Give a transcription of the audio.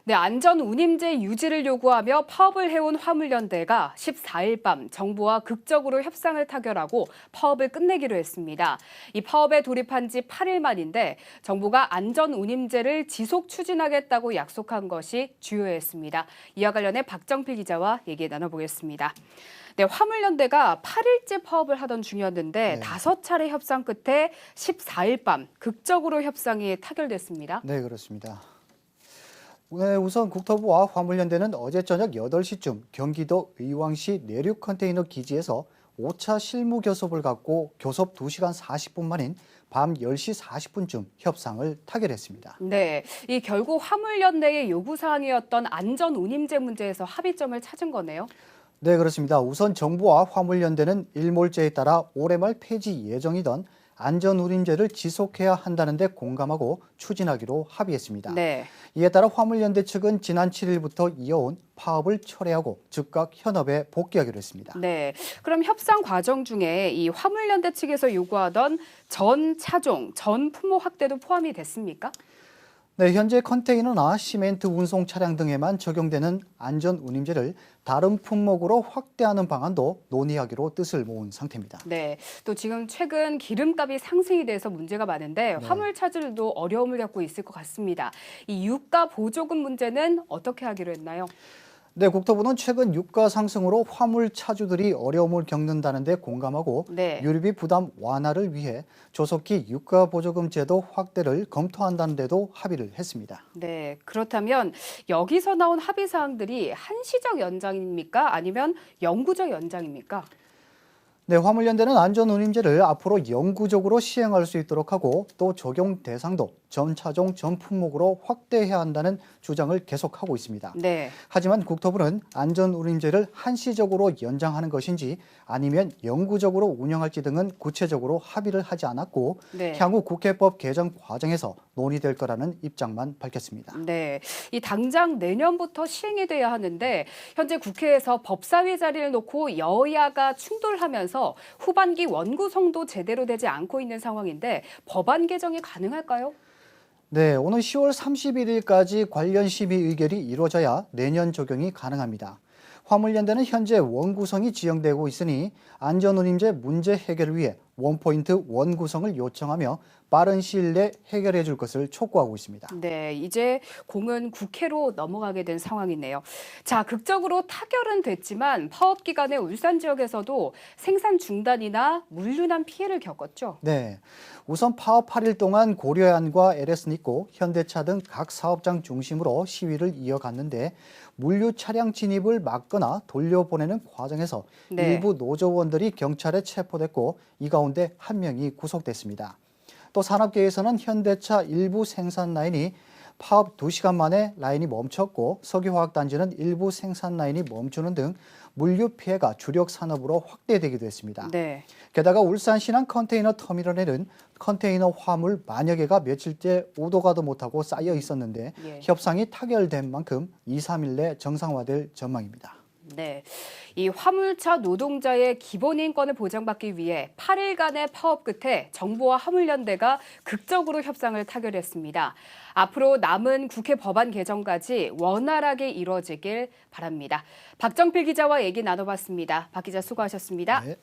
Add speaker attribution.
Speaker 1: 네, 안전운임제 유지를 요구하며 파업을 해온 화물연대가 14일 밤 정부와 극적으로 협상을 타결하고 파업을 끝내기로 했습니다. 이 파업에 돌입한 지 8일 만인데 정부가 안전운임제를 지속 추진하겠다고 약속한 것이 주요했습니다. 이와 관련해 박정필 기자와 얘기 나눠보겠습니다. 네, 화물연대가 8일째 파업을 하던 중이었는데 5차례 협상 끝에 14일 밤 극적으로 협상이 타결됐습니다.
Speaker 2: 네, 그렇습니다. 네, 우선 국토부와 화물연대는 어제 저녁 8시쯤 경기도 의왕시 내륙 컨테이너 기지에서 5차 실무 교섭을 갖고 교섭 2시간 40분 만인 밤 10시 40분쯤 협상을 타결했습니다.
Speaker 1: 네, 이 결국 화물연대의 요구사항이었던 안전운임제 문제에서 합의점을 찾은 거네요.
Speaker 2: 네, 그렇습니다. 우선 정부와 화물연대는 일몰제에 따라 올해 말 폐지 예정이던 안전운임제를 지속해야 한다는 데 공감하고 추진하기로 합의했습니다.
Speaker 1: 네.
Speaker 2: 이에 따라 화물연대 측은 지난 7일부터 이어온 파업을 철회하고 즉각 현업에 복귀하기로 했습니다.
Speaker 1: 네. 그럼 협상 과정 중에 이 화물연대 측에서 요구하던 전 차종, 전 품목 확대도 포함이 됐습니까?
Speaker 2: 네, 현재 컨테이너나 시멘트 운송 차량 등에만 적용되는 안전운임제를 다른 품목으로 확대하는 방안도 논의하기로 뜻을 모은 상태입니다.
Speaker 1: 네. 또 지금 최근 기름값이 상승이 돼서 문제가 많은데 화물 차주들도 어려움을 겪고 있을 것 같습니다. 이 유가 보조금 문제는 어떻게 하기로 했나요?
Speaker 2: 네, 국토부는 최근 유가 상승으로 화물 차주들이 어려움을 겪는다는 데 공감하고 유류비 부담 완화를 위해 조속히 유가 보조금 제도 확대를 검토한다는 데도 합의를 했습니다.
Speaker 1: 네, 그렇다면 여기서 나온 합의 사항들이 한시적 연장입니까? 아니면 영구적 연장입니까?
Speaker 2: 네, 화물연대는 안전운임제를 앞으로 영구적으로 시행할 수 있도록 하고 또 적용 대상도 전 차종 전 품목으로 확대해야 한다는 주장을 계속하고 있습니다.
Speaker 1: 네.
Speaker 2: 하지만 국토부는 안전운임제를 한시적으로 연장하는 것인지 아니면 영구적으로 운영할지 등은 구체적으로 합의를 하지 않았고 향후 국회법 개정 과정에서 논의될 거라는 입장만 밝혔습니다.
Speaker 1: 네, 이 당장 내년부터 시행이 돼야 하는데 현재 국회에서 법사위 자리를 놓고 여야가 충돌하면서 후반기 원구성도 제대로 되지 않고 있는 상황인데 법안 개정이 가능할까요?
Speaker 2: 네, 오는 10월 31일까지 관련 심의 의결이 이루어져야 내년 적용이 가능합니다. 화물연대는 현재 원구성이 지연되고 있으니 안전운임제 문제 해결을 위해 원포인트 원구성을 요청하며 빠른 시일 내 해결해 줄 것을 촉구하고 있습니다.
Speaker 1: 네, 이제 공은 국회로 넘어가게 된 상황이네요. 자, 극적으로 타결은 됐지만 파업 기간에 울산 지역에서도 생산 중단이나 물류난 피해를 겪었죠.
Speaker 2: 네, 우선 파업 8일 동안 고려안과 LS니코, 현대차 등 각 사업장 중심으로 시위를 이어갔는데 물류 차량 진입을 막거나 돌려보내는 과정에서 일부 노조원들이 경찰에 체포됐고 이 가운데 한 명이 구속됐습니다. 또 산업계에서는 현대차 일부 생산 라인이 파업 2시간 만에 라인이 멈췄고 석유화학단지는 일부 생산 라인이 멈추는 등 물류 피해가 주력 산업으로 확대되기도 했습니다. 게다가 울산 신안 컨테이너 터미널에는 컨테이너 화물 만여 개가 며칠째 오도 가도 못하고 쌓여 있었는데 협상이 타결된 만큼 2, 3일 내 정상화될 전망입니다.
Speaker 1: 네, 이 화물차 노동자의 기본 인권을 보장받기 위해 8일간의 파업 끝에 정부와 화물연대가 극적으로 협상을 타결했습니다. 앞으로 남은 국회 법안 개정까지 원활하게 이루어지길 바랍니다. 박정필 기자와 얘기 나눠봤습니다. 박 기자 수고하셨습니다.
Speaker 2: 네.